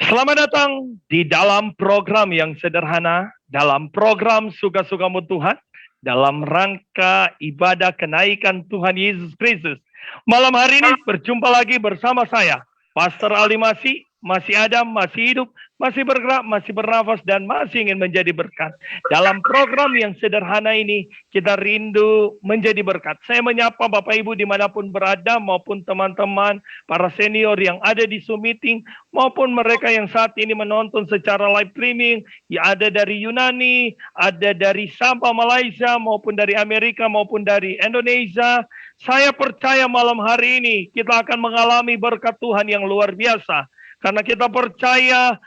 Selamat datang di dalam program yang sederhana, dalam program Suka-Sukamu Tuhan, dalam rangka ibadah kenaikan Tuhan Yesus Kristus. Malam hari ini berjumpa lagi bersama saya, Pastor Ali masih ada, masih hidup, masih bergerak, masih bernafas, dan masih ingin menjadi berkat. Dalam program yang sederhana ini, kita rindu menjadi berkat. Saya menyapa Bapak Ibu dimanapun berada, maupun teman-teman, para senior yang ada di Zoom meeting, maupun mereka yang saat ini menonton secara live streaming, ya ada dari Yunani, ada dari Sabah, Malaysia, maupun dari Amerika, maupun dari Indonesia. Saya percaya malam hari ini kita akan mengalami berkat Tuhan yang luar biasa. Karena kita percaya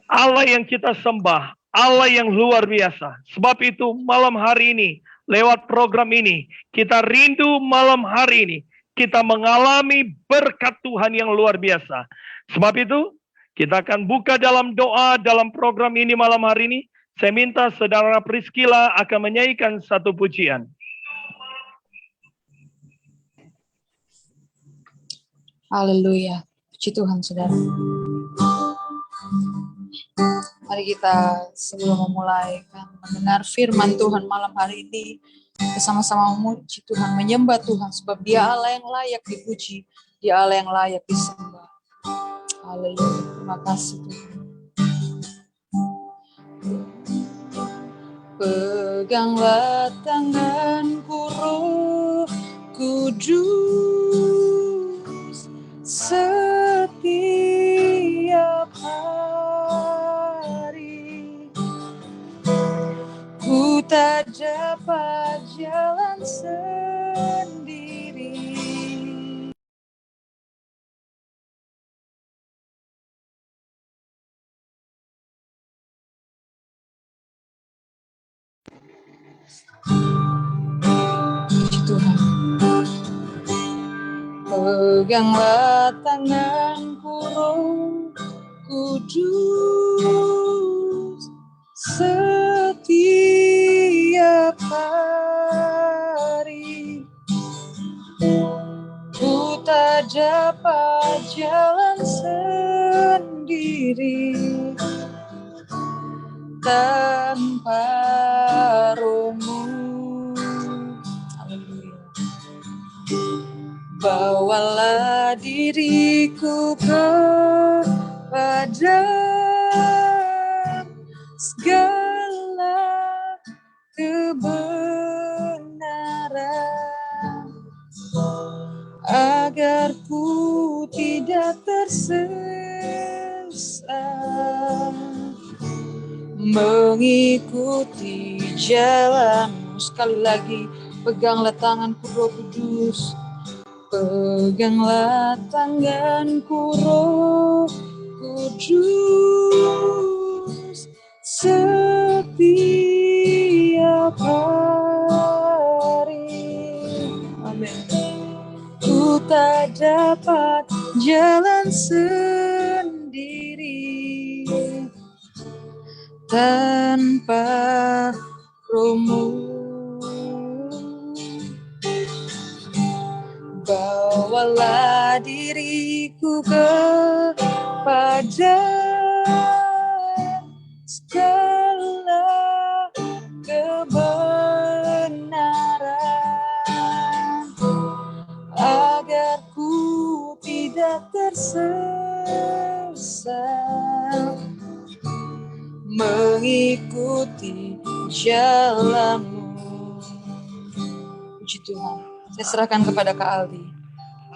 Allah yang kita sembah, Allah yang luar biasa. Sebab itu malam hari ini, lewat program ini, kita rindu malam hari ini, kita mengalami berkat Tuhan yang luar biasa. Sebab itu, kita akan buka dalam doa dalam program ini malam hari ini. Saya minta saudara Priscilla akan menyanyikan satu pujian. Haleluya. Puji Tuhan, saudara. Mari kita sebelum memulai mendengar firman Tuhan malam hari ini, bersama-sama memuji Tuhan, menyembah Tuhan, sebab Dia Allah yang layak dipuji, Dia Allah yang layak disembah. Haleluya. Terima kasih Tuhan. Peganglah tanganku, Roh Kudus, setiap hari. Ku tak dapat jalan sendiri. Puji Tuhan. Peganglah tanganku, Roh Kudus, setiap hari. Ku tak dapat jalan sendiri tanpa Roh-Mu. Bawalah diriku kepada segala kebenaran, agar ku tidak tersesat, mengikuti jalan-Mu. Sekali lagi, peganglah tanganku, Roh Kudus. Peganglah tanganku, Roh Kudus, setiap hari. Amin. Ku tak dapat jalan sendiri tanpa Roh-Mu. Bawalah diriku kepada segala kebenaran, agar ku tidak tersesat, mengikuti jalan-Mu. Puji Tuhan. Saya serahkan kepada Kak Aldi.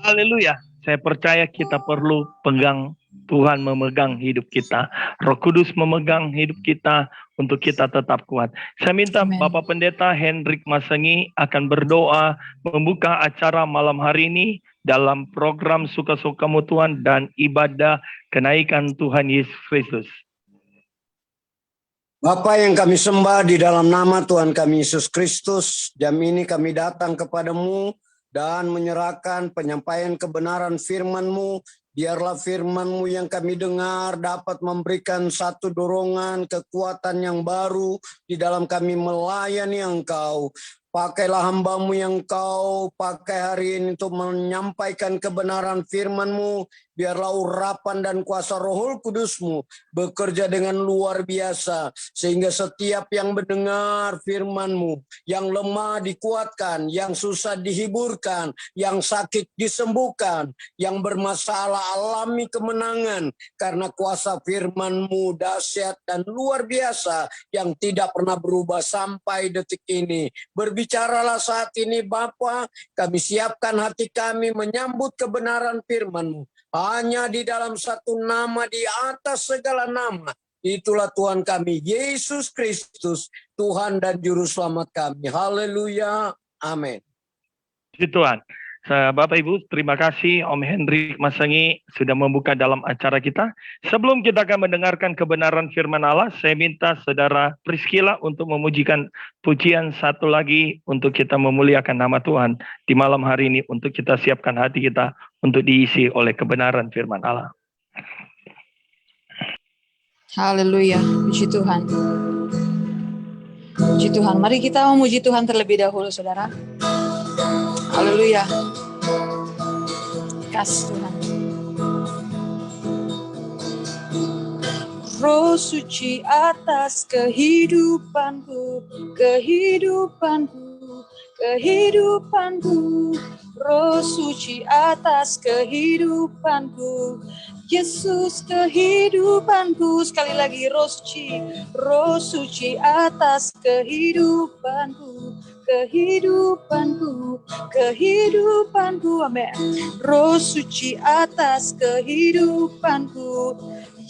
Haleluya. Saya percaya kita perlu pegang Tuhan, memegang hidup kita. Roh Kudus memegang hidup kita untuk kita tetap kuat. Saya minta Amen. Bapak Pendeta Hendrik Masengi akan berdoa membuka acara malam hari ini dalam program Suka-Sukamu Tuhan dan ibadah kenaikan Tuhan Yesus Kristus. Bapa yang kami sembah, di dalam nama Tuhan kami Yesus Kristus, jam ini kami datang kepadamu dan menyerahkan penyampaian kebenaran firman-Mu. Biarlah firman-Mu yang kami dengar dapat memberikan satu dorongan, kekuatan yang baru di dalam kami melayani Engkau. Pakailah hamba-Mu yang Kau pakai hari ini untuk menyampaikan kebenaran firman-Mu. Biarlah urapan dan kuasa Roh Kudus-Mu bekerja dengan luar biasa. Sehingga setiap yang mendengar firman-Mu, yang lemah dikuatkan, yang susah dihiburkan, yang sakit disembuhkan, yang bermasalah alami kemenangan. Karena kuasa firman-Mu dahsyat dan luar biasa yang tidak pernah berubah sampai detik ini. Berbicaralah saat ini Bapa, kami siapkan hati kami menyambut kebenaran firman-Mu. Hanya di dalam satu nama di atas segala nama. Itulah Tuhan kami, Yesus Kristus, Tuhan dan Juru Selamat kami. Haleluya. Amin. Puji Tuhan. Bapak Ibu, terima kasih Om Hendrik Masangi sudah membuka dalam acara kita. Sebelum kita akan mendengarkan kebenaran firman Allah, saya minta Saudara Priscilla untuk memujikan pujian satu lagi untuk kita memuliakan nama Tuhan di malam hari ini, untuk kita siapkan hati kita untuk diisi oleh kebenaran firman Allah. Haleluya, puji Tuhan. Puji Tuhan, mari kita memuji Tuhan terlebih dahulu, saudara. Haleluya. Kasih Tuhan. Roh suci atas kehidupanku, kehidupanku, kehidupanku. Roh suci atas kehidupanku, Yesus kehidupanku. Sekali lagi, roh suci atas kehidupanku, kehidupanku, kehidupanku. Amin. Roh suci atas kehidupanku,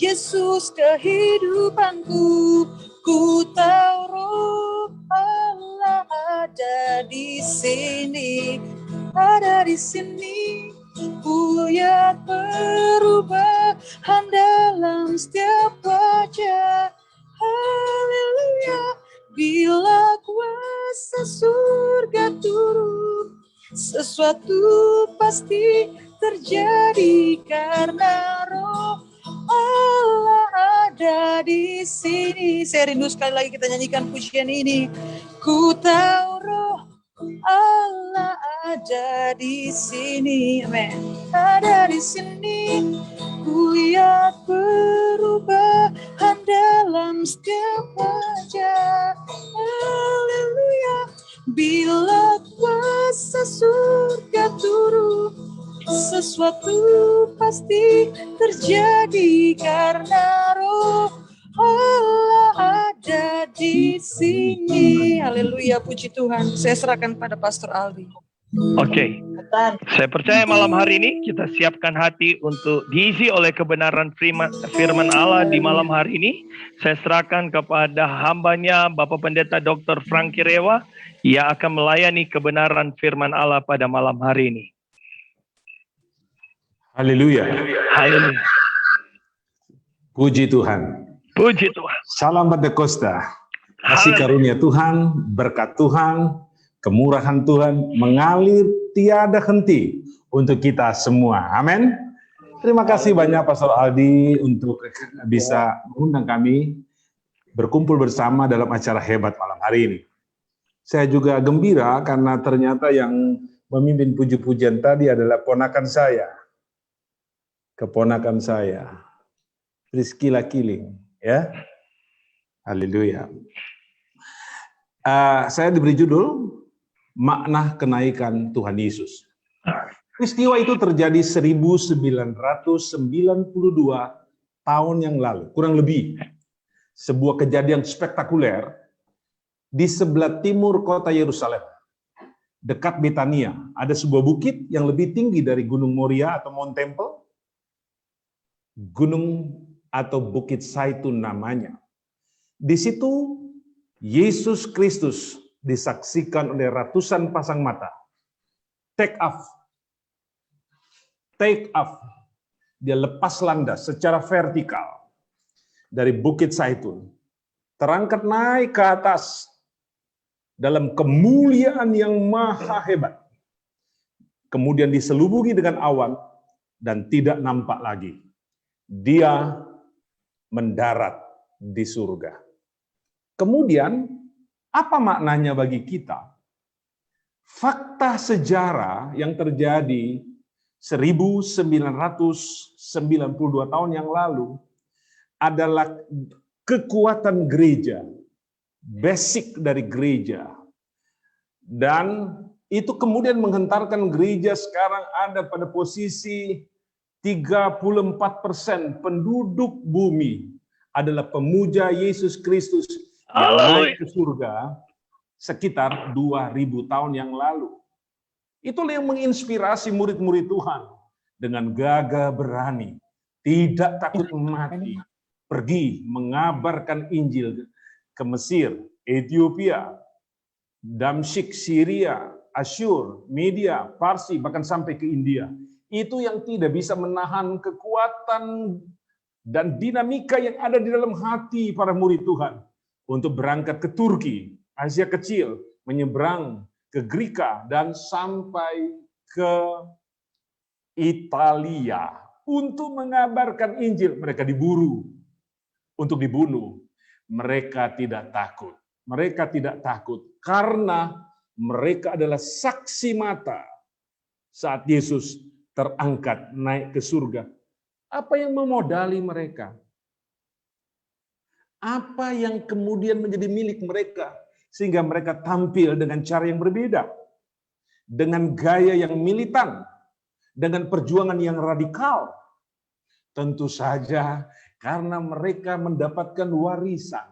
Yesus kehidupanku. Ku tahu Roh Allah ada di sini, ada di sini. Ku lihat perubahan dalam setiap wajah. Haleluya. Bila kuasa surga turun, sesuatu pasti terjadi karena Roh Allah ada di sini. Saya rindu sekali lagi kita nyanyikan pujian ini. Ku tahu Roh Allah ada di sini. Amin. Ada di sini. Ku lihat perubahan dalam setiap wajah. Haleluya. Bila kuasa surga turun, sesuatu pasti terjadi karena Roh Allah ada di sini. Haleluya, puji Tuhan. Saya serahkan pada Pastor Aldi. Oke. Saya percaya malam hari ini kita siapkan hati untuk diisi oleh kebenaran firman Allah di malam hari ini. Saya serahkan kepada hambanya Bapak Pendeta Dr. Franky Rewa yang akan melayani kebenaran firman Allah pada malam hari ini. Haleluya. Haleluya. Puji Tuhan. Puji Tuhan. Salam Pentekosta. Kasih karunia Tuhan, berkat Tuhan, kemurahan Tuhan mengalir tiada henti untuk kita semua. Amin. Terima kasih banyak Pastor Aldi untuk bisa mengundang kami berkumpul bersama dalam acara hebat malam hari ini. Saya juga gembira karena ternyata yang memimpin puji-pujian tadi adalah ponakan saya. Keponakan saya, Priscilla Kiling, ya. Haleluya. Saya diberi judul makna kenaikan Tuhan Yesus. Peristiwa itu terjadi 1992 tahun yang lalu, kurang lebih. Sebuah kejadian spektakuler di sebelah timur kota Yerusalem, dekat Betania. Ada sebuah bukit yang lebih tinggi dari Gunung Moria atau Mount Temple. Gunung atau Bukit Zaitun namanya. Di situ Yesus Kristus disaksikan oleh ratusan pasang mata. Take off. Dia lepas landas secara vertikal dari Bukit Zaitun. Terangkat naik ke atas dalam kemuliaan yang maha hebat. Kemudian diselubungi dengan awan dan tidak nampak lagi. Dia mendarat di surga. Kemudian, apa maknanya bagi kita? fakta sejarah yang terjadi 1992 tahun yang lalu adalah kekuatan gereja, basic dari gereja. Dan itu kemudian menghentarkan gereja sekarang ada pada posisi 34% penduduk bumi adalah pemuja Yesus Kristus yang naik ke surga sekitar 2000 tahun yang lalu. Itulah yang menginspirasi murid-murid Tuhan dengan gagah berani, tidak takut mati, pergi mengabarkan Injil ke Mesir, Ethiopia, Damsyik, Syria, Asyur, Media, Parsi, bahkan sampai ke India. Itu yang tidak bisa menahan kekuatan dan dinamika yang ada di dalam hati para murid Tuhan untuk berangkat ke Turki, Asia Kecil, menyeberang ke Greka, dan sampai ke Italia untuk mengabarkan Injil. Mereka diburu untuk dibunuh. Mereka tidak takut. Mereka tidak takut karena mereka adalah saksi mata saat Yesus terangkat naik ke surga. Apa yang memodali mereka? Apa yang kemudian menjadi milik mereka sehingga mereka tampil dengan cara yang berbeda, dengan gaya yang militan, dengan perjuangan yang radikal? Tentu saja karena mereka mendapatkan warisan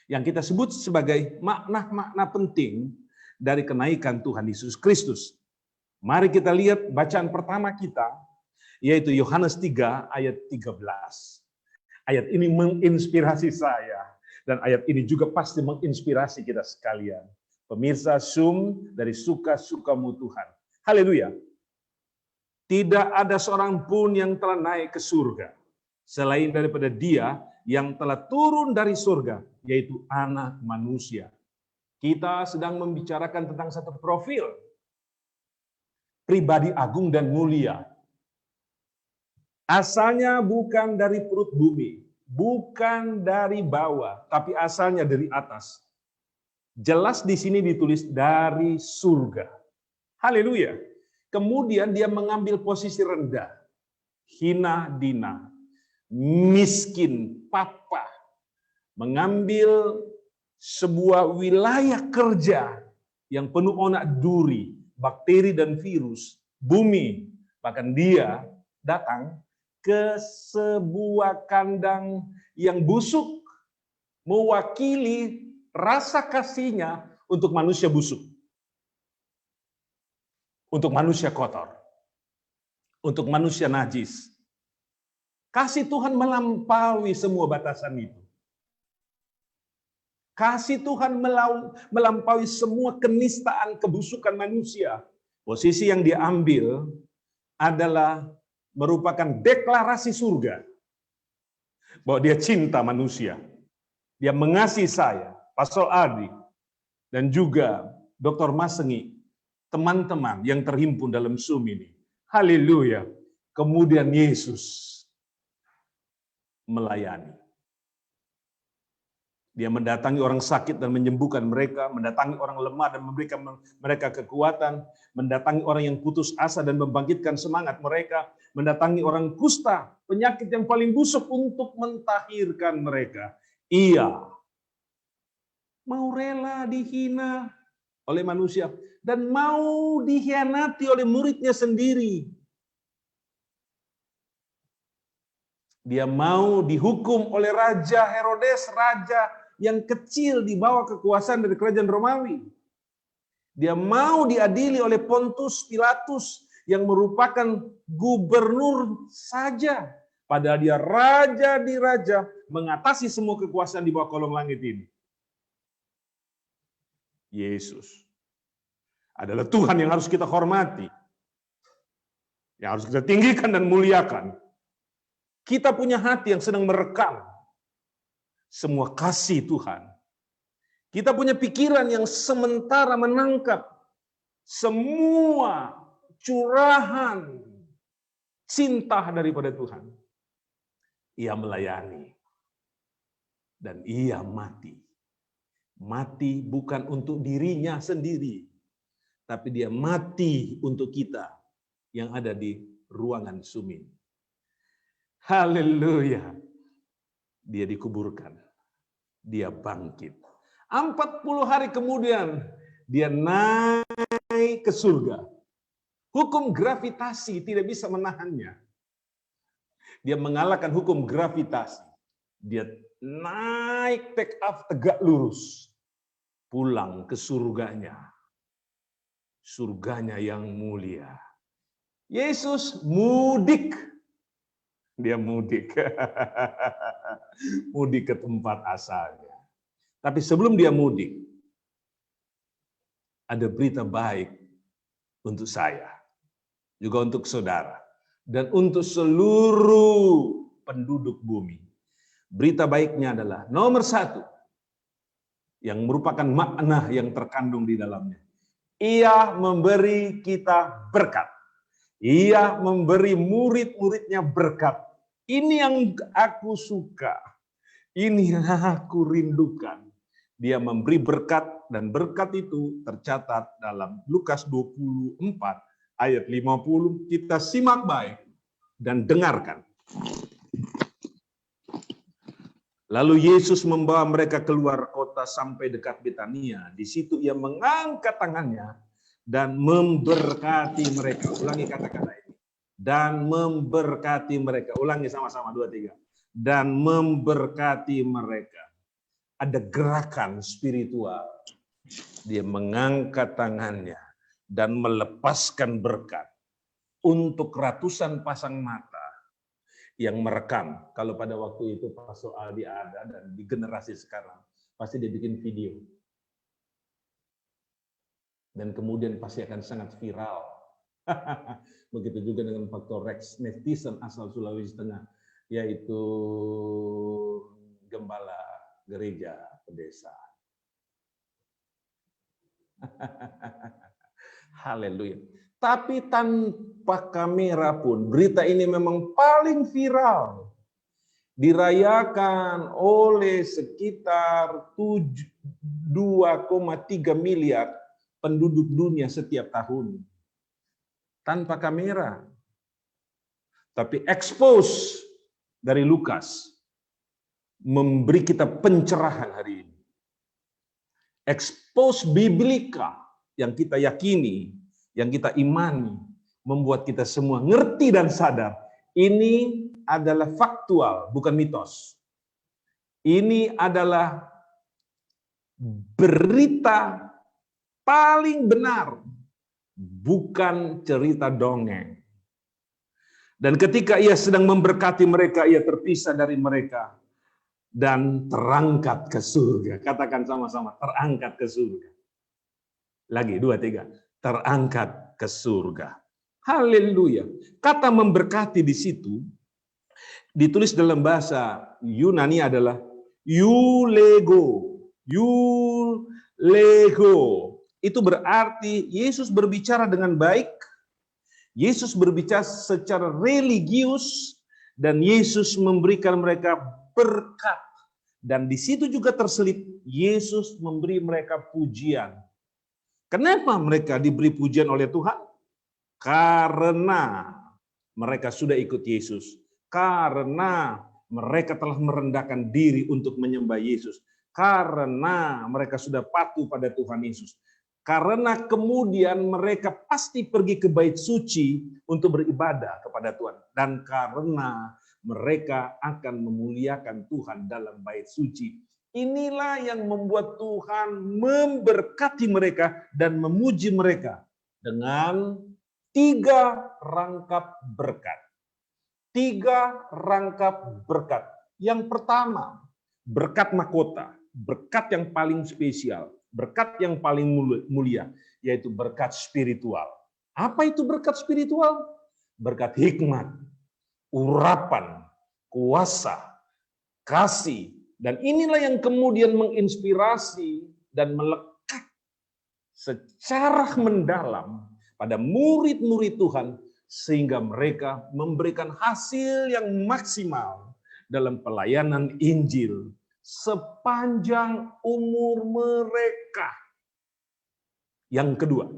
yang kita sebut sebagai makna-makna penting dari kenaikan Tuhan Yesus Kristus. Mari kita lihat bacaan pertama kita, yaitu Yohanes 3 ayat 13. Ayat ini menginspirasi saya, dan ayat ini juga pasti menginspirasi kita sekalian. Pemirsa Zoom dari Suka-Sukamu Tuhan. Haleluya. Tidak ada seorang pun yang telah naik ke surga, selain daripada Dia yang telah turun dari surga, yaitu Anak Manusia. Kita sedang membicarakan tentang satu profil pribadi agung dan mulia. Asalnya bukan dari perut bumi, bukan dari bawah, tapi asalnya dari atas. Jelas di sini ditulis dari surga. Haleluya. Kemudian dia mengambil posisi rendah, hina dina, miskin, papa, mengambil sebuah wilayah kerja yang penuh onak duri, bakteri dan virus, bumi. Bahkan dia datang ke sebuah kandang yang busuk, mewakili rasa kasihnya untuk manusia busuk, untuk manusia kotor, untuk manusia najis. Kasih Tuhan melampaui semua batasan itu. Kasih Tuhan melampaui semua kenistaan, kebusukan manusia. Posisi yang diambil adalah merupakan deklarasi surga bahwa dia cinta manusia. Dia mengasihi saya, Pastor Adi, dan juga Dr. Masengi, teman-teman yang terhimpun dalam Zoom ini. Haleluya. Kemudian Yesus melayani. Dia mendatangi orang sakit dan menyembuhkan mereka, mendatangi orang lemah dan memberikan mereka kekuatan, mendatangi orang yang putus asa dan membangkitkan semangat mereka, mendatangi orang kusta, penyakit yang paling busuk untuk mentahirkan mereka. Ia mau rela dihina oleh manusia dan mau dikhianati oleh muridnya sendiri. Dia mau dihukum oleh Raja Herodes, raja yang kecil di bawah kekuasaan dari kerajaan Romawi. Dia mau diadili oleh Pontius Pilatus yang merupakan gubernur saja. Padahal dia raja di raja, mengatasi semua kekuasaan di bawah kolong langit ini. Yesus adalah Tuhan yang harus kita hormati, yang harus kita tinggikan dan muliakan. Kita punya hati yang sedang merekam semua kasih Tuhan. Kita punya pikiran yang sementara menangkap semua curahan cinta daripada Tuhan. Ia melayani dan ia mati. Mati bukan untuk dirinya sendiri, tapi dia mati untuk kita yang ada di ruangan sumit. Haleluya. Dia dikuburkan. Dia bangkit. 40 hari kemudian dia naik ke surga. Hukum gravitasi tidak bisa menahannya. Dia mengalahkan hukum gravitasi. Dia naik take off tegak lurus. Pulang ke surganya. Surganya yang mulia. Yesus mudik. Dia mudik. Mudik ke tempat asalnya. Tapi sebelum dia mudik, ada berita baik untuk saya. Juga untuk saudara. Dan untuk seluruh penduduk bumi. Berita baiknya adalah nomor 1. Yang merupakan makna yang terkandung di dalamnya. Ia memberi kita berkat. Ia memberi murid-muridnya berkat. Ini yang aku suka. Ini yang aku rindukan. Dia memberi berkat, dan berkat itu tercatat dalam Lukas 24 ayat 50. Kita simak baik dan dengarkan. Lalu Yesus membawa mereka keluar kota sampai dekat Betania. Di situ ia mengangkat tangannya dan memberkati mereka. Ulangi kata-kata ini. Dan memberkati mereka. Ulangi sama-sama, 2, 3. Dan memberkati mereka. Ada gerakan spiritual. Dia mengangkat tangannya dan melepaskan berkat untuk ratusan pasang mata yang merekam. Kalau pada waktu itu Pastor Aldi ada, dan di generasi sekarang pasti dia bikin video. Dan kemudian pasti akan sangat viral. Begitu juga dengan Pastor Rex, netizen asal Sulawesi Tengah, yaitu gembala gereja pedesa. Haleluya. Tapi tanpa kamera pun, berita ini memang paling viral. Dirayakan oleh sekitar 2,3 miliar penduduk dunia setiap tahun. Tanpa kamera. Tapi expose dari Lukas memberi kita pencerahan hari ini. Expose biblika yang kita yakini, yang kita imani, membuat kita semua ngerti dan sadar. Ini adalah faktual, bukan mitos. Ini adalah berita paling benar, bukan cerita dongeng. Dan ketika ia sedang memberkati mereka, ia terpisah dari mereka dan terangkat ke surga. Katakan sama-sama, terangkat ke surga. Lagi, 2, 3. Terangkat ke surga. Haleluya. Kata memberkati di situ ditulis dalam bahasa Yunani adalah eulego. Eulego. Itu berarti Yesus berbicara dengan baik. Yesus berbicara secara religius, dan Yesus memberikan mereka berkat. Dan di situ juga terselip Yesus memberi mereka pujian. Kenapa mereka diberi pujian oleh Tuhan? Karena mereka sudah ikut Yesus. Karena mereka telah merendahkan diri untuk menyembah Yesus. Karena mereka sudah patuh pada Tuhan Yesus. Karena kemudian mereka pasti pergi ke bait suci untuk beribadah kepada Tuhan. Dan karena mereka akan memuliakan Tuhan dalam bait suci. Inilah yang membuat Tuhan memberkati mereka dan memuji mereka dengan 3 rangkap berkat. 3 rangkap berkat. Yang pertama, berkat mahkota, berkat yang paling spesial, berkat yang paling mulia, yaitu berkat spiritual. Apa itu berkat spiritual? Berkat hikmat, urapan, kuasa, kasih. Dan inilah yang kemudian menginspirasi dan melekat secara mendalam pada murid-murid Tuhan, sehingga mereka memberikan hasil yang maksimal dalam pelayanan Injil sepanjang umur mereka. Yang kedua,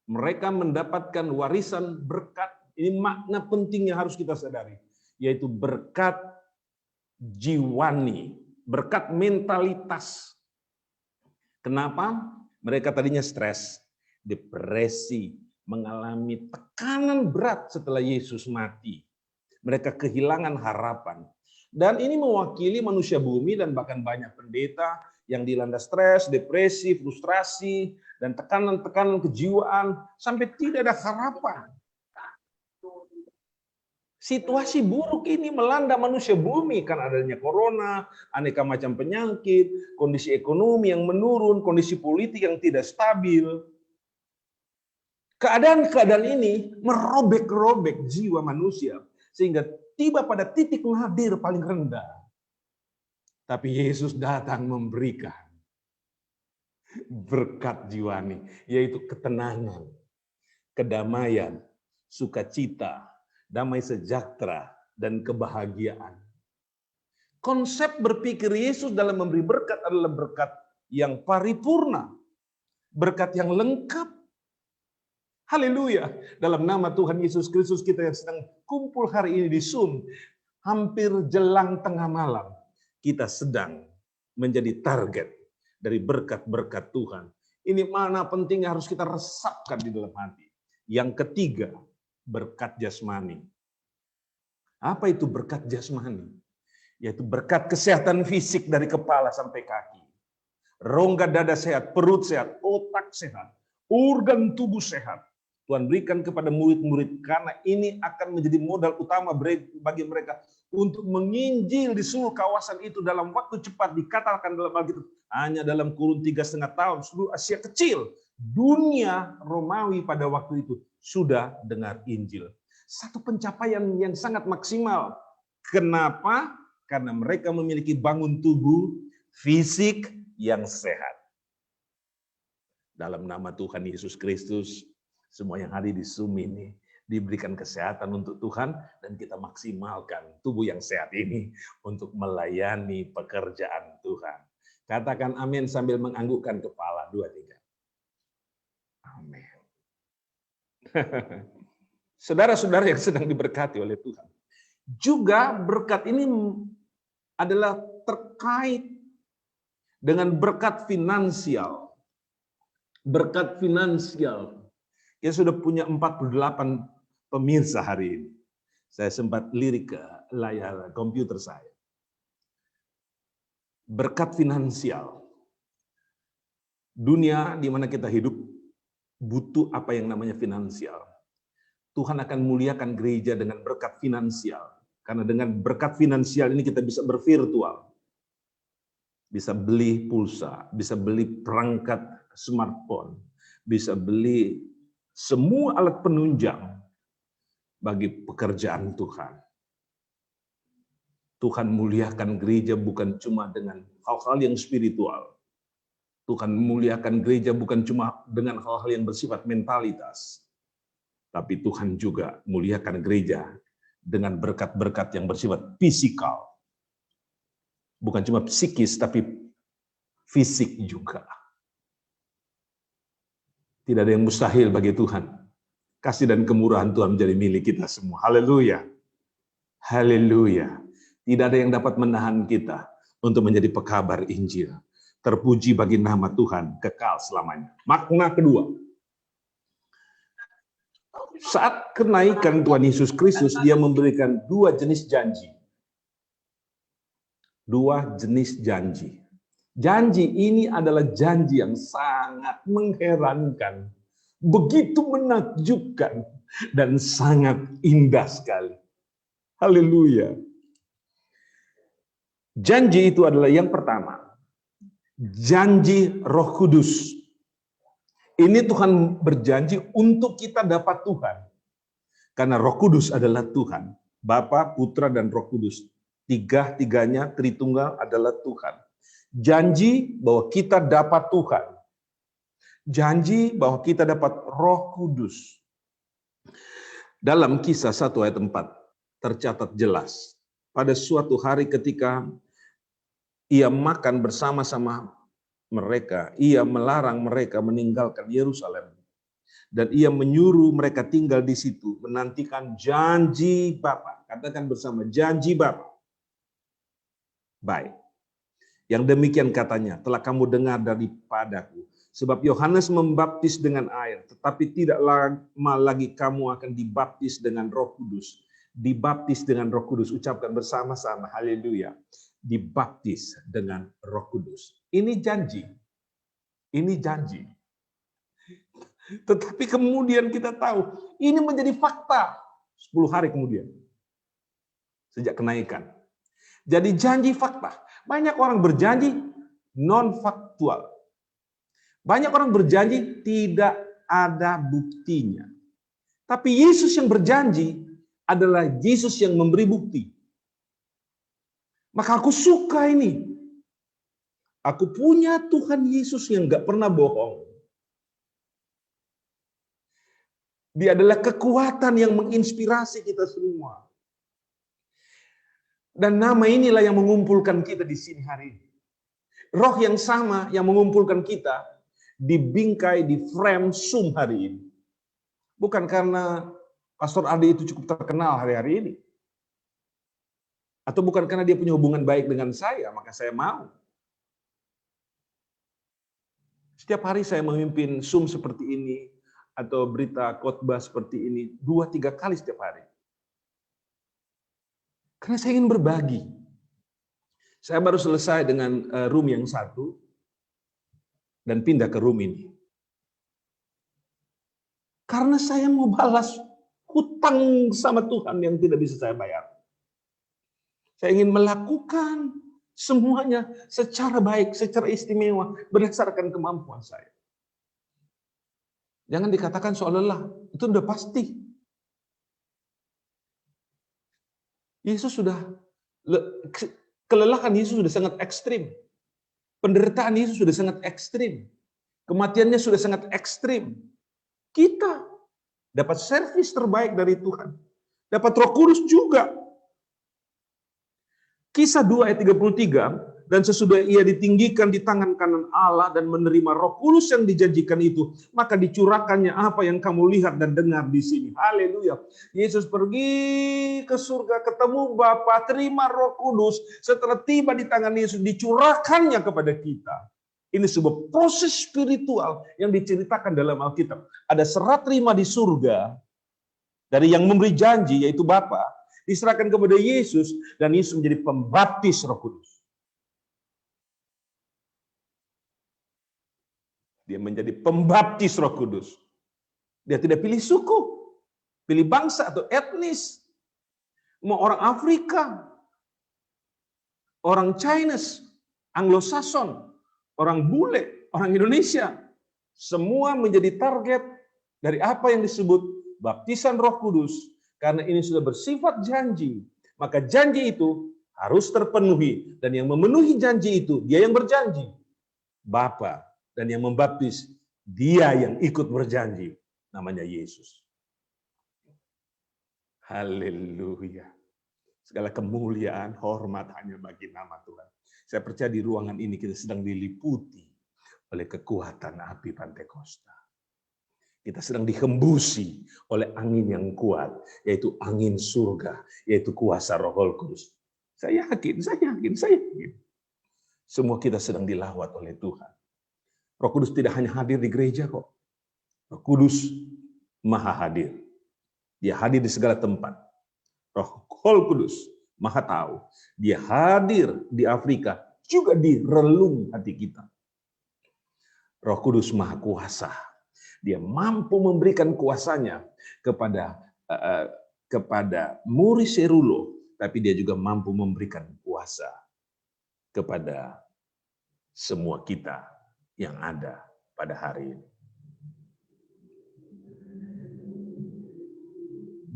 Mereka mendapatkan warisan berkat. Ini makna penting yang harus kita sadari, yaitu berkat jiwani, berkat mentalitas. Kenapa? Mereka tadinya stres, depresi, mengalami tekanan berat setelah Yesus mati. Mereka kehilangan harapan. Dan ini mewakili manusia bumi dan bahkan banyak pendeta yang dilanda stres, depresi, frustrasi, dan tekanan-tekanan kejiwaan sampai tidak ada harapan. Situasi buruk ini melanda manusia bumi karena adanya corona, aneka macam penyakit, kondisi ekonomi yang menurun, kondisi politik yang tidak stabil. Keadaan-keadaan ini merobek-robek jiwa manusia sehingga tiba pada titik nadir paling rendah. Tapi Yesus datang memberikan berkat jiwani, yaitu ketenangan, kedamaian, sukacita, damai sejahtera, dan kebahagiaan. Konsep berpikir Yesus dalam memberi berkat adalah berkat yang paripurna, berkat yang lengkap. Haleluya. Dalam nama Tuhan Yesus Kristus kita yang sedang kumpul hari ini di Zoom, hampir jelang tengah malam, kita sedang menjadi target dari berkat-berkat Tuhan. Ini mana pentingnya harus kita resapkan di dalam hati. Yang ketiga, berkat jasmani. Apa itu berkat jasmani? Yaitu berkat kesehatan fisik dari kepala sampai kaki. Rongga dada sehat, perut sehat, otak sehat, organ tubuh sehat. Tuhan berikan kepada murid-murid karena ini akan menjadi modal utama bagi mereka untuk menginjil di seluruh kawasan itu dalam waktu cepat. Dikatakan dalam Alkitab hanya dalam kurun 3,5 tahun seluruh Asia kecil, dunia Romawi pada waktu itu sudah dengar Injil. Satu pencapaian yang sangat maksimal. Kenapa? Karena mereka memiliki bangun tubuh fisik yang sehat. Dalam nama Tuhan Yesus Kristus, semua yang hadir di Zoom ini diberikan kesehatan untuk Tuhan dan kita maksimalkan tubuh yang sehat ini untuk melayani pekerjaan Tuhan. Katakan amin sambil menganggukkan kepala. 2, 3. Amin. Saudara-saudara yang sedang diberkati oleh Tuhan. Juga berkat ini adalah terkait dengan berkat finansial. Berkat finansial. Kita sudah punya 48 pemirsa hari ini. Saya sempat lirik ke layar komputer saya. Berkat finansial. Dunia di mana kita hidup butuh apa yang namanya finansial. Tuhan akan muliakan gereja dengan berkat finansial. Karena dengan berkat finansial ini kita bisa bervirtual. Bisa beli pulsa, bisa beli perangkat smartphone, bisa beli semua alat penunjang bagi pekerjaan Tuhan. Tuhan muliakan gereja bukan cuma dengan hal-hal yang spiritual. Tuhan muliakan gereja bukan cuma dengan hal-hal yang bersifat mentalitas. Tapi Tuhan juga muliakan gereja dengan berkat-berkat yang bersifat fisikal. Bukan cuma psikis, tapi fisik juga. Tidak ada yang mustahil bagi Tuhan. Kasih dan kemurahan Tuhan menjadi milik kita semua. Haleluya. Haleluya. Tidak ada yang dapat menahan kita untuk menjadi pekabar Injil. Terpuji bagi nama Tuhan, kekal selamanya. Makna kedua. Saat kenaikan Tuhan Yesus Kristus, Dia memberikan 2 jenis janji. 2 jenis janji. Janji ini adalah janji yang sangat mengherankan, begitu menakjubkan, dan sangat indah sekali. Haleluya. Janji itu adalah yang pertama, janji Roh Kudus. Ini Tuhan berjanji untuk kita dapat Tuhan. Karena Roh Kudus adalah Tuhan. Bapa, Putra, dan Roh Kudus. Tiga-tiganya Tritunggal adalah Tuhan. Janji bahwa kita dapat Tuhan. Janji bahwa kita dapat Roh Kudus. Dalam Kisah 1 ayat 4 tercatat jelas. Pada suatu hari ketika Ia makan bersama-sama mereka, Ia melarang mereka meninggalkan Yerusalem. Dan ia menyuruh mereka tinggal di situ, menantikan janji Bapa. Katakan bersama, janji Bapa. Baik. Yang demikian katanya, telah kamu dengar daripadaku. Sebab Yohanes membaptis dengan air, tetapi tidak lama lagi kamu akan dibaptis dengan Roh Kudus. Dibaptis dengan Roh Kudus. Ucapkan bersama-sama, haleluya. Dibaptis dengan Roh Kudus. Ini janji. Ini janji. Tetapi kemudian kita tahu, ini menjadi fakta 10 hari kemudian. Sejak kenaikan. Jadi janji fakta. Banyak orang berjanji non-faktual. Banyak orang berjanji tidak ada buktinya. Tapi Yesus yang berjanji adalah Yesus yang memberi bukti. Maka aku suka ini. Aku punya Tuhan Yesus yang gak pernah bohong. Dia adalah kekuatan yang menginspirasi kita semua. Dan nama inilah yang mengumpulkan kita di sini hari ini. Roh yang sama yang mengumpulkan kita di bingkai, di frame Zoom hari ini. Bukan karena Pastor Adi itu cukup terkenal hari-hari ini. Atau bukan karena dia punya hubungan baik dengan saya, maka saya mau. Setiap hari saya memimpin Zoom seperti ini, atau berita khotbah seperti ini, 2-3 kali setiap hari. Karena saya ingin berbagi. Saya baru selesai dengan room yang satu, dan pindah ke room ini. Karena saya mau balas hutang sama Tuhan yang tidak bisa saya bayar. Saya ingin melakukan semuanya secara baik, secara istimewa, berdasarkan kemampuan saya. Jangan dikatakan soal lelah, itu udah pasti. Yesus sudah, kelelahan Yesus sudah sangat ekstrim. Penderitaan Yesus sudah sangat ekstrim. Kematiannya sudah sangat ekstrim. Kita dapat servis terbaik dari Tuhan. Dapat Roh Kudus juga. Kisah 2 ayat 33, dan sesudah ia ditinggikan di tangan kanan Allah dan menerima Roh Kudus yang dijanjikan itu, maka dicurahkannya apa yang kamu lihat dan dengar di sini. Haleluya. Yesus pergi ke surga, ketemu Bapa, terima Roh Kudus. Setelah tiba di tangan Yesus, dicurahkannya kepada kita. Ini sebuah proses spiritual yang diceritakan dalam Alkitab. Ada serah terima di surga dari yang memberi janji, yaitu Bapa, diserahkan kepada Yesus, dan Yesus menjadi pembaptis Roh Kudus. Dia menjadi pembaptis Roh Kudus. Dia tidak pilih suku, pilih bangsa atau etnis. Mau orang Afrika, orang Chinese, Anglo-Saxon, orang bule, orang Indonesia, semua menjadi target dari apa yang disebut baptisan Roh Kudus. Karena ini sudah bersifat janji, maka janji itu harus terpenuhi. Dan yang memenuhi janji itu, dia yang berjanji. Bapa. Dan yang membaptis, dia yang ikut berjanji. Namanya Yesus. Haleluya. Segala kemuliaan, hormat hanya bagi nama Tuhan. Saya percaya di ruangan ini kita sedang diliputi oleh kekuatan api Pantekosta. Kita sedang dihembusi oleh angin yang kuat, yaitu angin surga, yaitu kuasa Roh Kudus. Saya yakin. Semua kita sedang dilawat oleh Tuhan. Roh Kudus tidak hanya hadir di gereja kok. Roh Kudus maha hadir. Dia hadir di segala tempat. Roh Kudus maha tahu. Dia hadir di Afrika, juga di relung hati kita. Roh Kudus maha kuasa. Dia mampu memberikan kuasanya kepada Muri Serulo, tapi dia juga mampu memberikan kuasa kepada semua kita yang ada pada hari ini.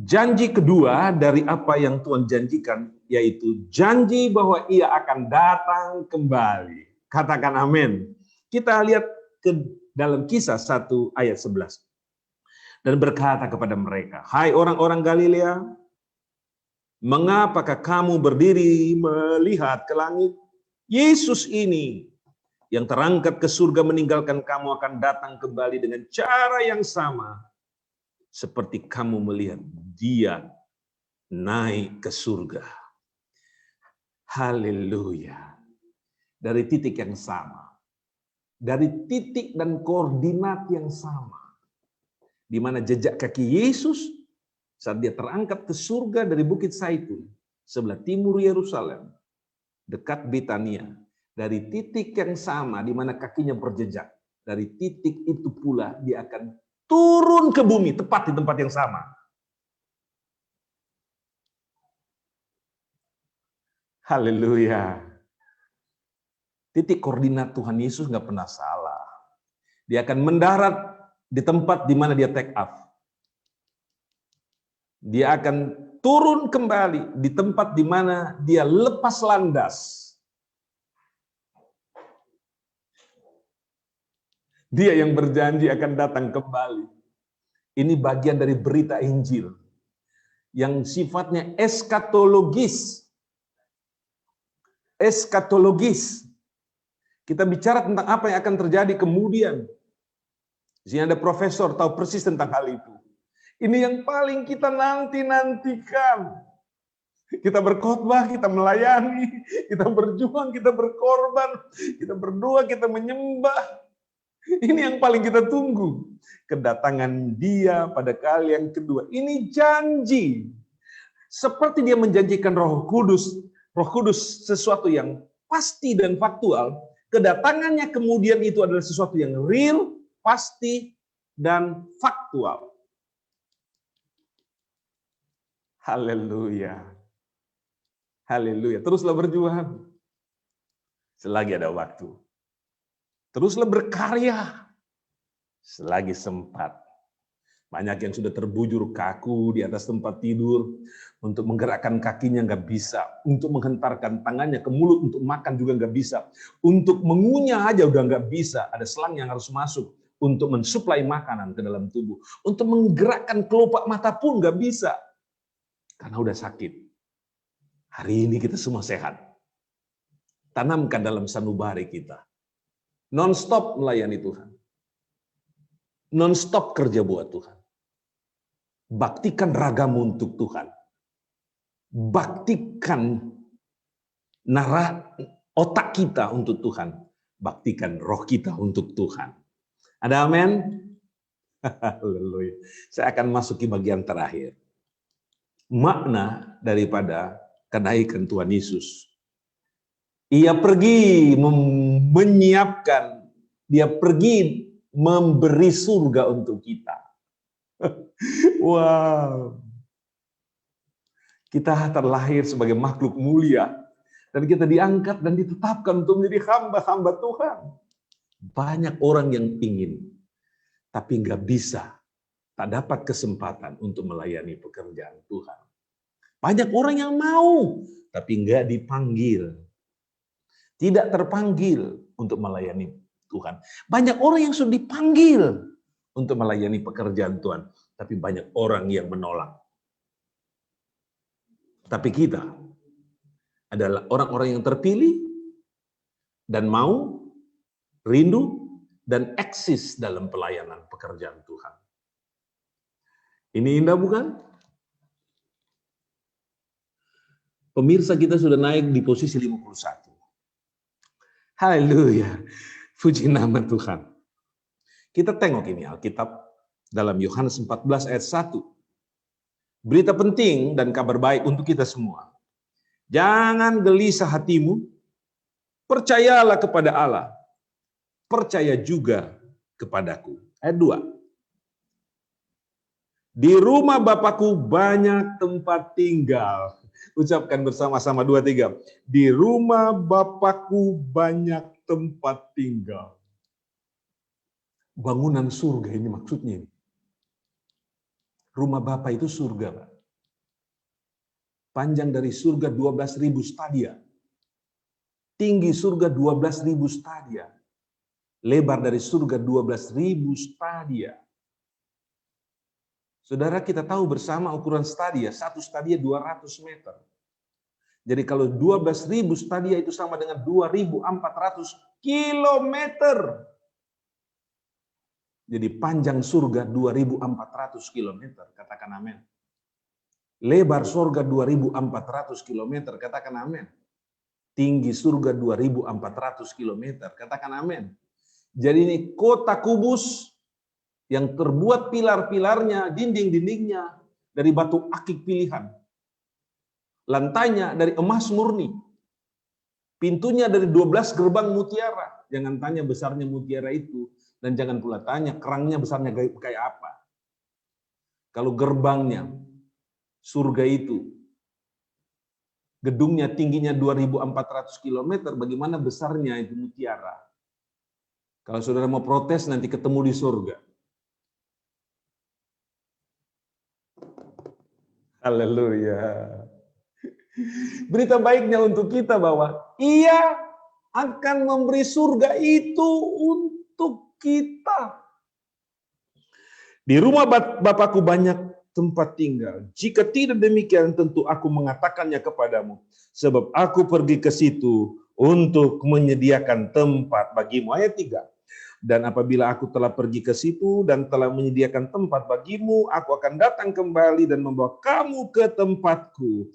Janji kedua dari apa yang Tuhan janjikan, yaitu janji bahwa ia akan datang kembali. Katakan amin. Kita lihat ke dalam Kisah 1 ayat 11. Dan berkata kepada mereka, hai orang-orang Galilea, mengapakah kamu berdiri melihat ke langit? Yesus ini yang terangkat ke surga meninggalkan kamu akan datang kembali dengan cara yang sama seperti kamu melihat dia naik ke surga. Haleluya. Dari titik yang sama. Dari titik dan koordinat yang sama. Di mana jejak kaki Yesus saat dia terangkat ke surga dari Bukit Zaitun, sebelah timur Yerusalem, dekat Betania. Dari titik yang sama di mana kakinya berjejak. Dari titik itu pula dia akan turun ke bumi, tepat di tempat yang sama. Haleluya. Titik koordinat Tuhan Yesus nggak pernah salah. Dia akan mendarat di tempat di mana dia take off. Dia akan turun kembali di tempat di mana dia lepas landas. Dia yang berjanji akan datang kembali. Ini bagian dari berita Injil yang sifatnya eskatologis. Eskatologis. Kita bicara tentang apa yang akan terjadi kemudian. Di sini ada profesor tahu persis tentang hal itu. Ini yang paling kita nanti-nantikan. Kita berkhotbah, kita melayani, kita berjuang, kita berkorban, kita berdoa, kita menyembah. Ini yang paling kita tunggu. Kedatangan dia pada kali yang kedua. Ini janji. Seperti dia menjanjikan Roh Kudus. Roh Kudus sesuatu yang pasti dan faktual. Kedatangannya kemudian itu adalah sesuatu yang real, pasti, dan faktual. Haleluya. Haleluya. Teruslah berjuang. Selagi ada waktu. Teruslah berkarya. Selagi sempat. Banyak yang sudah terbujur kaku di atas tempat tidur. Untuk menggerakkan kakinya nggak bisa. Untuk menghentarkan tangannya ke mulut untuk makan juga nggak bisa. Untuk mengunyah aja udah nggak bisa. Ada selang yang harus masuk. Untuk mensuplai makanan ke dalam tubuh. Untuk menggerakkan kelopak mata pun nggak bisa. Karena udah sakit. Hari ini kita semua sehat. Tanamkan dalam sanubari kita. Non-stop melayani Tuhan. Non-stop kerja buat Tuhan. Baktikan ragamu untuk Tuhan. Baktikan otak kita untuk Tuhan. Baktikan roh kita untuk Tuhan. Ada amin? Haleluya. Saya akan masuki bagian terakhir. Makna daripada kenaikan Tuhan Yesus. Ia pergi menyiapkan, dia pergi memberi surga untuk kita. Wow. Kita terlahir sebagai makhluk mulia. Dan kita diangkat dan ditetapkan untuk menjadi hamba-hamba Tuhan. Banyak orang yang ingin, tapi nggak bisa. Tak dapat kesempatan untuk melayani pekerjaan Tuhan. Banyak orang yang mau, tapi nggak dipanggil. Tidak terpanggil untuk melayani Tuhan. Banyak orang yang sudah dipanggil untuk melayani pekerjaan Tuhan. Tapi banyak orang yang menolak. Tapi kita adalah orang-orang yang terpilih dan mau, rindu, dan eksis dalam pelayanan pekerjaan Tuhan. Ini indah bukan? Pemirsa kita sudah naik di posisi 51. Haleluya. Puji nama Tuhan. Kita tengok ini Alkitab dalam Yohanes 14 ayat 1. Berita penting dan kabar baik untuk kita semua. Jangan gelisah hatimu, percayalah kepada Allah. Percaya juga kepadaku. Ayat 2. Di rumah Bapakku banyak tempat tinggal. Ucapkan bersama-sama 2, 3. Di rumah Bapakku banyak tempat tinggal. Bangunan surga ini maksudnya ini. Rumah Bapa itu surga, Pak. Panjang dari surga 12.000 stadia. Tinggi surga 12.000 stadia. Lebar dari surga 12.000 stadia. Saudara, kita tahu bersama ukuran stadia, satu stadia 200 meter. Jadi kalau 12.000 stadia itu sama dengan 2.400 kilometer. Jadi panjang surga 2.400 kilometer, katakan amin. Lebar surga 2.400 kilometer, katakan amin. Tinggi surga 2.400 kilometer, katakan amin. Jadi ini kota kubus yang terbuat pilar-pilarnya, dinding-dindingnya dari batu akik pilihan. Lantainya dari emas murni. Pintunya dari 12 gerbang mutiara. Jangan tanya besarnya mutiara itu. Dan jangan pula tanya kerangnya besarnya kayak apa. Kalau gerbangnya, surga itu, gedungnya tingginya 2.400 km, bagaimana besarnya itu mutiara. Kalau saudara mau protes, nanti ketemu di surga. Haleluya. Berita baiknya untuk kita bahwa Ia akan memberi surga itu untuk kita. Di rumah Bapakku banyak tempat tinggal. Jika tidak demikian, tentu aku mengatakannya kepadamu. Sebab aku pergi ke situ untuk menyediakan tempat bagimu. Ayat 3. Dan apabila aku telah pergi ke situ dan telah menyediakan tempat bagimu, aku akan datang kembali dan membawa kamu ke tempatku.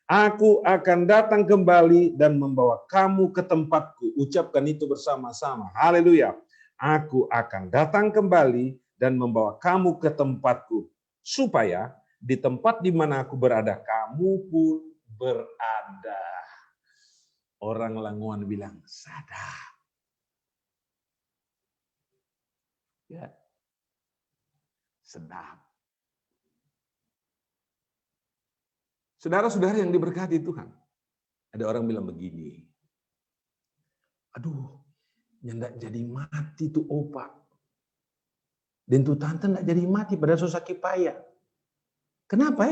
Aku akan datang kembali dan membawa kamu ke tempatku. Ucapkan itu bersama-sama. Haleluya. Aku akan datang kembali dan membawa kamu ke tempatku. Supaya di tempat di mana aku berada, kamu pun berada. Orang Langoan bilang, sadar. Ya. Sedap. Saudara-saudara yang diberkati Tuhan. Ada orang bilang begini. Aduh, nyendak jadi mati tuh opa. Dan tuh tante nggak jadi mati pada susah kipaya. Kenapa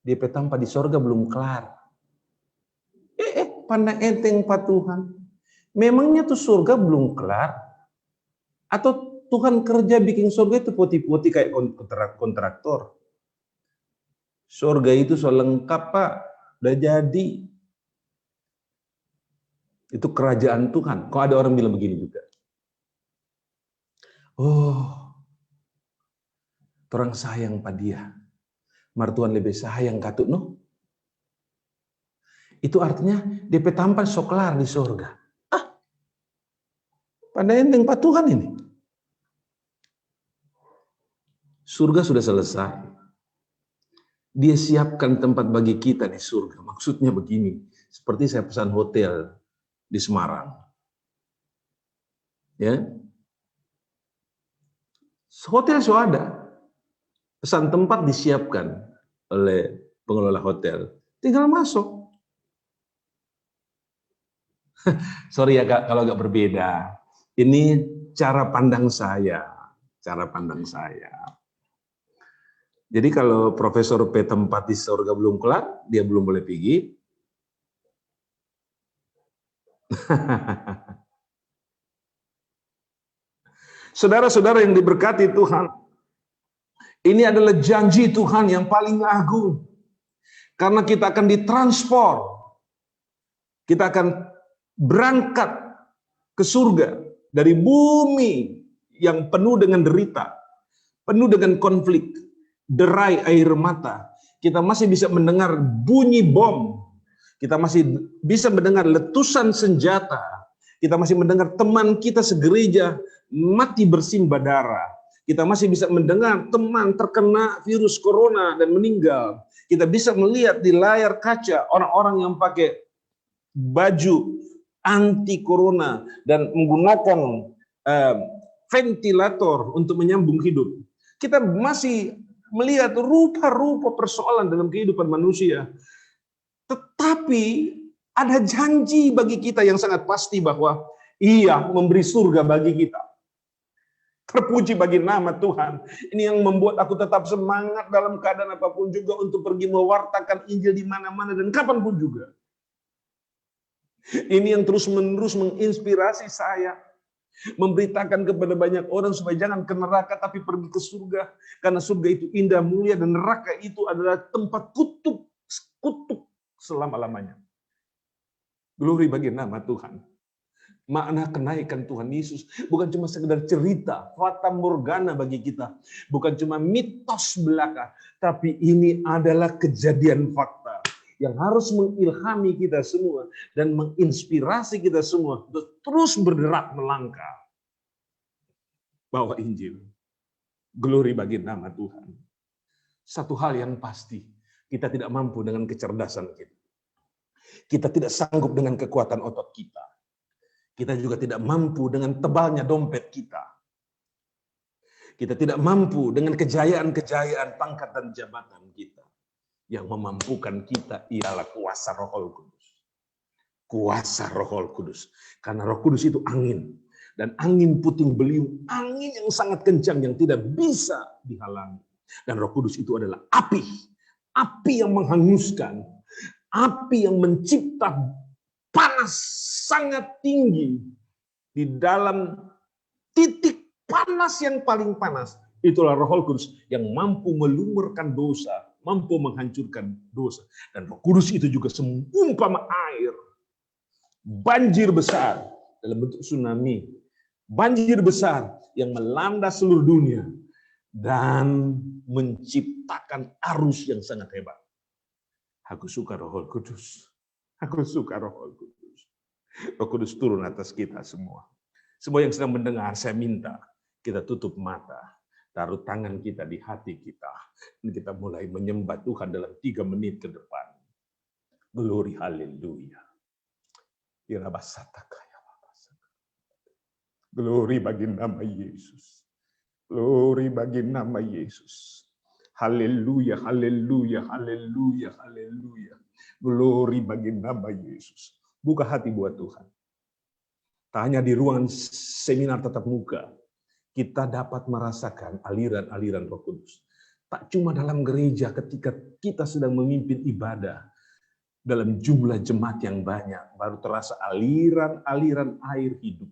Dia petampa di sorga belum kelar. Pandang enteng Pak Tuhan. Memangnya tuh surga belum kelar? Atau Tuhan kerja bikin surga itu putih-putih kayak kontraktor? Surga itu so lengkap Pak, udah jadi. Itu kerajaan Tuhan. Kok ada orang bilang begini juga? Oh, orang sayang pada dia. Martuan lebih sayang katut no. Itu artinya DP tampan so kelar di surga. Pada enteng Pak Tuhan ini. Surga sudah selesai. Dia siapkan tempat bagi kita di surga. Maksudnya begini, seperti saya pesan hotel di Semarang. Ya. Hotel sudah ada. Pesan tempat disiapkan oleh pengelola hotel. Tinggal masuk. Sorry ya Kak, kalau agak berbeda. Ini cara pandang saya. Cara pandang saya. Jadi kalau Profesor P tempat di surga belum kelar, dia belum boleh pergi. Saudara-saudara yang diberkati Tuhan, ini adalah janji Tuhan yang paling agung. Karena kita akan ditransport. Kita akan berangkat ke surga dari bumi yang penuh dengan derita, penuh dengan konflik, derai air mata. Kita masih bisa mendengar bunyi bom. Kita masih bisa mendengar letusan senjata. Kita masih mendengar teman kita segereja mati bersimbah darah. Kita masih bisa mendengar teman terkena virus corona dan meninggal. Kita bisa melihat di layar kaca orang-orang yang pakai baju anti corona dan menggunakan ventilator untuk menyambung hidup. Kita masih melihat rupa-rupa persoalan dalam kehidupan manusia. Tetapi ada janji bagi kita yang sangat pasti bahwa Ia memberi surga bagi kita. Terpuji bagi nama Tuhan. Ini yang membuat aku tetap semangat dalam keadaan apapun juga untuk pergi mewartakan Injil di mana-mana dan kapanpun juga. Ini yang terus-menerus menginspirasi saya. Memberitakan kepada banyak orang supaya jangan ke neraka tapi pergi ke surga. Karena surga itu indah, mulia, dan neraka itu adalah tempat kutuk selama-lamanya. Glory bagi nama Tuhan. Makna kenaikan Tuhan Yesus bukan cuma sekedar cerita, fata morgana bagi kita. Bukan cuma mitos belaka, tapi ini adalah kejadian fakta yang harus mengilhami kita semua dan menginspirasi kita semua untuk terus bergerak melangkah. Bawa Injil. Glory bagi nama Tuhan. Satu hal yang pasti, kita tidak mampu dengan kecerdasan kita. Kita tidak sanggup dengan kekuatan otot kita. Kita juga tidak mampu dengan tebalnya dompet kita. Kita tidak mampu dengan kejayaan-kejayaan pangkat dan jabatan kita. Yang memampukan kita ialah kuasa Roh Kudus. Kuasa Roh Kudus. Karena Roh Kudus itu angin. Dan angin puting beliung, angin yang sangat kencang yang tidak bisa dihalangi. Dan Roh Kudus itu adalah api. Api yang menghanguskan. Api yang mencipta panas sangat tinggi di dalam titik panas yang paling panas. Itulah Roh Kudus yang mampu melumurkan dosa, mampu menghancurkan dosa. Dan Roh Kudus itu juga seumpama air. Banjir besar dalam bentuk tsunami. Banjir besar yang melanda seluruh dunia dan menciptakan arus yang sangat hebat. Aku suka Roh Kudus. Aku suka Roh Kudus. Roh Kudus turun atas kita semua. Semua yang sedang mendengar, saya minta kita tutup mata, taruh tangan kita di hati kita, dan kita mulai menyembah Tuhan dalam 3 menit ke depan. Glory, haleluya. Glory bagi nama Yesus. Glory bagi nama Yesus. Haleluya, haleluya, haleluya, haleluya. Glory bagi nama Yesus. Buka hati buat Tuhan. Tak hanya di ruangan seminar tatap muka, kita dapat merasakan aliran-aliran Roh Kudus. Tak cuma dalam gereja ketika kita sedang memimpin ibadah, dalam jumlah jemaat yang banyak, baru terasa aliran-aliran air hidup.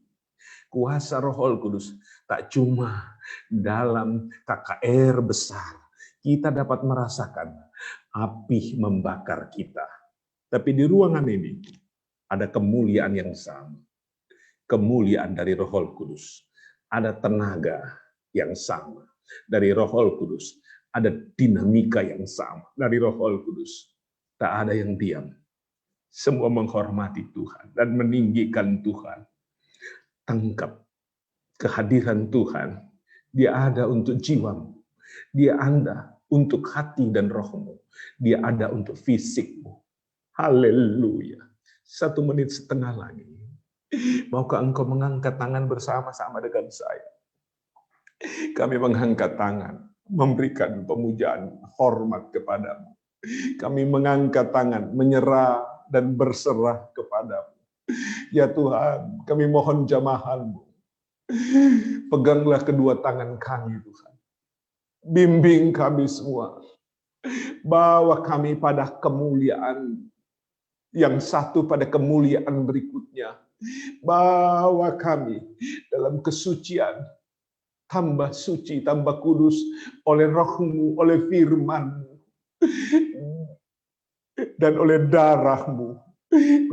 Kuasa Roh Kudus tak cuma dalam KKR besar. Kita dapat merasakan api membakar kita. Tapi di ruangan ini ada kemuliaan yang sama. Kemuliaan dari Roh Kudus. Ada tenaga yang sama dari Roh Kudus. Ada dinamika yang sama dari Roh Kudus. Tak ada yang diam. Semua menghormati Tuhan dan meninggikan Tuhan. Tangkap kehadiran Tuhan. Dia ada untuk jiwamu. Dia ada untuk hati dan rohmu. Dia ada untuk fisikmu. Haleluya. 1 menit setengah lagi. Maukah engkau mengangkat tangan bersama-sama dengan saya? Kami mengangkat tangan, memberikan pemujaan hormat kepadamu. Kami mengangkat tangan, menyerah dan berserah kepadamu. Ya Tuhan, kami mohon jamahan-Mu. Peganglah kedua tangan kami, Tuhan. Bimbing kami semua. Bawa kami pada kemuliaan yang satu pada kemuliaan berikutnya. Bawa kami dalam kesucian. Tambah suci, tambah kudus oleh Roh-Mu, oleh firman-Mu, dan oleh darah-Mu.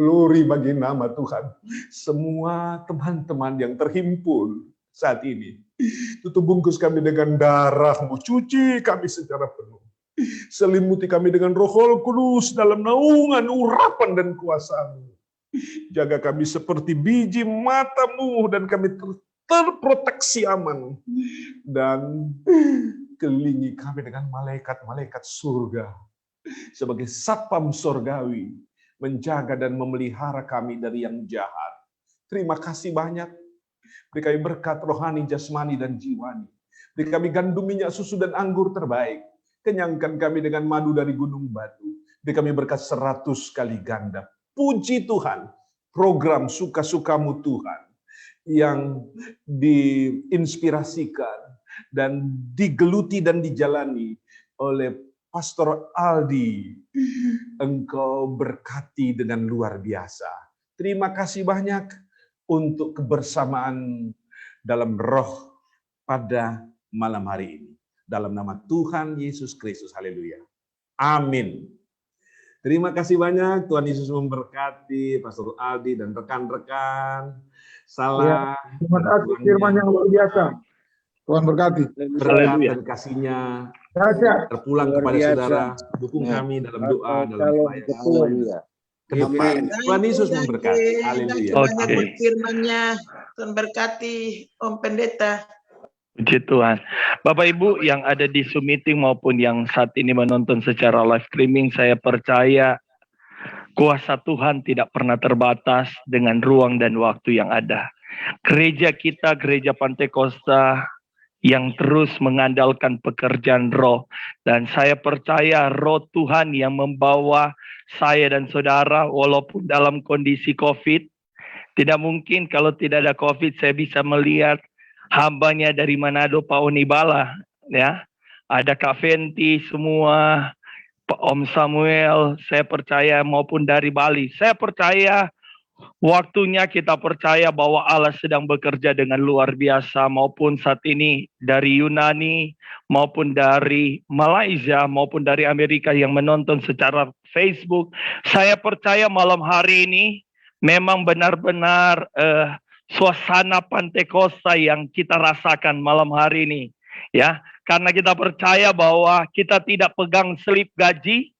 Glory bagi nama Tuhan. Semua teman-teman yang terhimpun saat ini, tutup bungkus kami dengan darah-Mu, cuci kami secara penuh. Selimuti kami dengan Roh Kudus dalam naungan urapan dan kuasa-Mu. Jaga kami seperti biji mata-Mu dan kami terproteksi aman. Dan kelilingi kami dengan malaikat-malaikat surga sebagai satpam surgawi, menjaga dan memelihara kami dari yang jahat. Terima kasih banyak. Beri kami berkat rohani, jasmani, dan jiwani. Beri kami gandum, minyak, susu, dan anggur terbaik. Kenyangkan kami dengan madu dari gunung batu. Beri kami berkat 100 kali ganda. Puji Tuhan, program Suka-Sukamu Tuhan yang diinspirasikan dan digeluti dan dijalani oleh Pastor Aldi, Engkau berkati dengan luar biasa. Terima kasih banyak untuk kebersamaan dalam roh pada malam hari ini. Dalam nama Tuhan Yesus Kristus, haleluya. Amin. Terima kasih banyak, Tuhan Yesus memberkati Pastor Aldi dan rekan-rekan. Salah. Terima kasih firman yang luar biasa. Tuhan berkati. Berkat dan kasih-Nya terpulang kepada saudara. Dukung kami dalam doa, dalam pelayanan ke depan. Tuhan Yesus memberkati. Haleluya. Firman-Nya. Tuhan berkati Om Pendeta. Puji Tuhan. Bapak Ibu yang ada di Zoom meeting maupun yang saat ini menonton secara live streaming, saya percaya kuasa Tuhan tidak pernah terbatas dengan ruang dan waktu yang ada. Gereja kita, Gereja Pantekosta, yang terus mengandalkan pekerjaan roh. Dan saya percaya roh Tuhan yang membawa saya dan saudara walaupun dalam kondisi COVID. Tidak mungkin kalau tidak ada COVID saya bisa melihat hambanya dari Manado, Pak Onibala. Ya, ada Kak Fenti semua, Pak Om Samuel, saya percaya maupun dari Bali. Saya percaya waktunya kita percaya bahwa Allah sedang bekerja dengan luar biasa, maupun saat ini dari Yunani, maupun dari Malaysia, maupun dari Amerika yang menonton secara Facebook. Saya percaya malam hari ini memang benar-benar suasana Pantekosta yang kita rasakan malam hari ini. Ya, karena kita percaya bahwa kita tidak pegang selip gaji,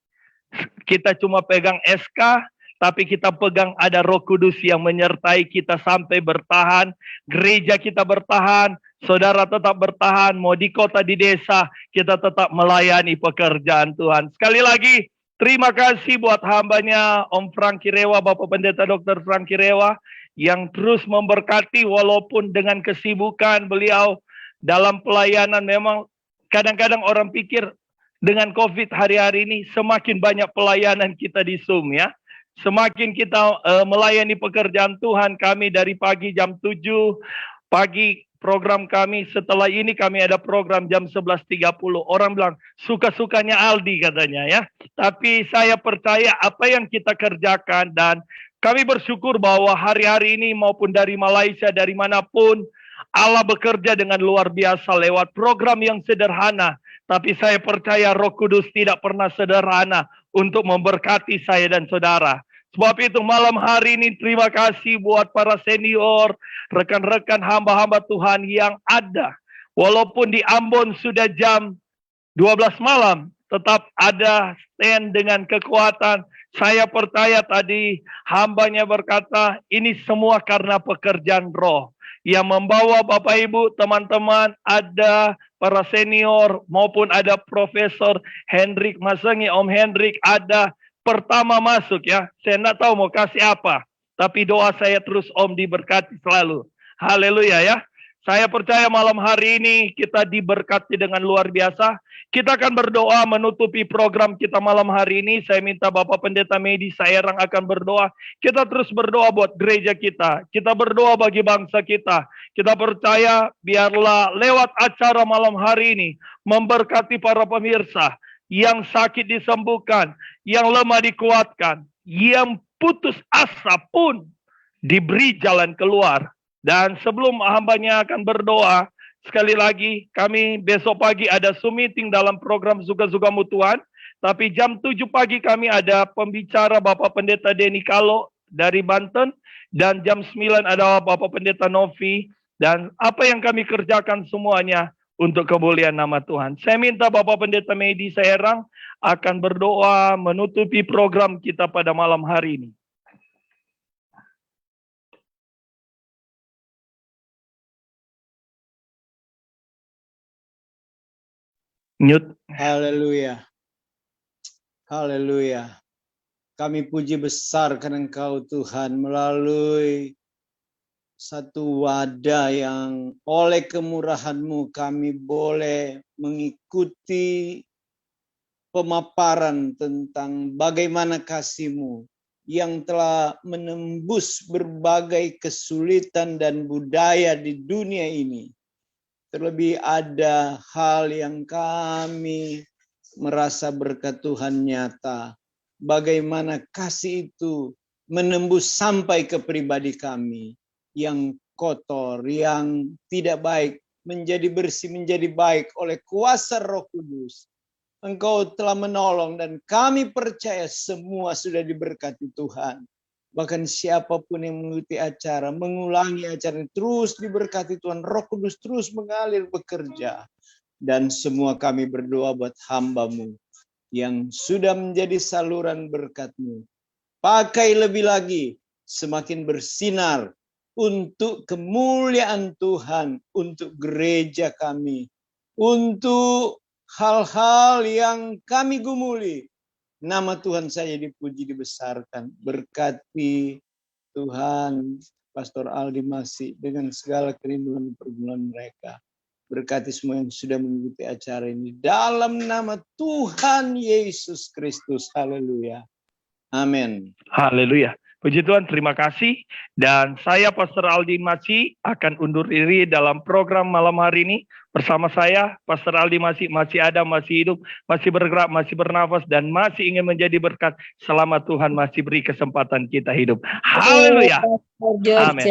kita cuma pegang SK, tapi kita pegang ada Roh Kudus yang menyertai kita sampai bertahan. Gereja kita bertahan, saudara tetap bertahan, mau di kota, di desa, kita tetap melayani pekerjaan Tuhan. Sekali lagi, terima kasih buat hambanya Om Franky Rewa, Bapak Pendeta Dr. Franky Rewa, yang terus memberkati walaupun dengan kesibukan beliau dalam pelayanan. Memang kadang-kadang orang pikir dengan COVID hari-hari ini semakin banyak pelayanan kita di Zoom ya. Semakin kita melayani pekerjaan Tuhan, kami dari pagi jam 7 pagi program kami, setelah ini kami ada program jam 11.30. Orang bilang suka-sukanya Aldi katanya ya. Tapi saya percaya apa yang kita kerjakan, dan kami bersyukur bahwa hari-hari ini maupun dari Malaysia, dari manapun, Allah bekerja dengan luar biasa lewat program yang sederhana. Tapi saya percaya Roh Kudus tidak pernah sederhana untuk memberkati saya dan saudara. Sebab itu malam hari ini terima kasih buat para senior, rekan-rekan hamba-hamba Tuhan yang ada. Walaupun di Ambon sudah jam 12 malam, tetap ada stand dengan kekuatan. Saya percaya tadi hambanya berkata, ini semua karena pekerjaan roh. Yang membawa Bapak Ibu, teman-teman, ada para senior maupun ada Profesor Hendrik Masengi, Om Hendrik ada. Pertama masuk ya, saya tidak tahu mau kasih apa, tapi doa saya terus Om diberkati selalu. Haleluya ya. Saya percaya malam hari ini kita diberkati dengan luar biasa. Kita akan berdoa menutupi program kita malam hari ini. Saya minta Bapak Pendeta Medi Saerang akan berdoa. Kita terus berdoa buat gereja kita. Kita berdoa bagi bangsa kita. Kita percaya biarlah lewat acara malam hari ini memberkati para pemirsa. Yang sakit disembuhkan, yang lemah dikuatkan, yang putus asa pun diberi jalan keluar. Dan sebelum hambanya akan berdoa, sekali lagi kami besok pagi ada Zoom meeting dalam program Suka-Sukamu Tuhan. Tapi jam 7 pagi kami ada pembicara Bapak Pendeta Denny Kalo dari Banten. Dan jam 9 ada Bapak Pendeta Novi. Dan apa yang kami kerjakan semuanya untuk kemuliaan nama Tuhan. Saya minta Bapak Pendeta Medi Saerang akan berdoa menutupi program kita pada malam hari ini. Nyut. Haleluya. Haleluya. Kami puji besar karena Engkau Tuhan melalui satu wadah yang oleh kemurahan-Mu kami boleh mengikuti pemaparan tentang bagaimana kasih-Mu yang telah menembus berbagai kesulitan dan budaya di dunia ini. Terlebih ada hal yang kami merasa berkat Tuhan nyata. Bagaimana kasih itu menembus sampai ke pribadi kami. Yang kotor, yang tidak baik, menjadi bersih, menjadi baik oleh kuasa Roh Kudus. Engkau telah menolong dan kami percaya semua sudah diberkati Tuhan. Bahkan siapapun yang mengikuti acara, mengulangi acara ini, terus diberkati Tuhan. Roh Kudus terus mengalir bekerja. Dan semua kami berdoa buat hamba-Mu yang sudah menjadi saluran berkat-Mu. Pakai lebih lagi, semakin bersinar untuk kemuliaan Tuhan, untuk gereja kami, untuk hal-hal yang kami gumuli. Nama Tuhan saya dipuji, dibesarkan. Berkati Tuhan Pastor Aldi Masih dengan segala kerinduan pergumulan mereka. Berkati semua yang sudah mengikuti acara ini. Dalam nama Tuhan Yesus Kristus. Haleluya. Amin. Haleluya. Puji Tuhan, terima kasih. Dan saya Pastor Aldi Masih akan undur diri dalam program malam hari ini. Bersama saya, Pastor Aldi masih ada, masih hidup, masih bergerak, masih bernafas, dan masih ingin menjadi berkat selama Tuhan masih beri kesempatan kita hidup. Haleluya. Amin. Amin.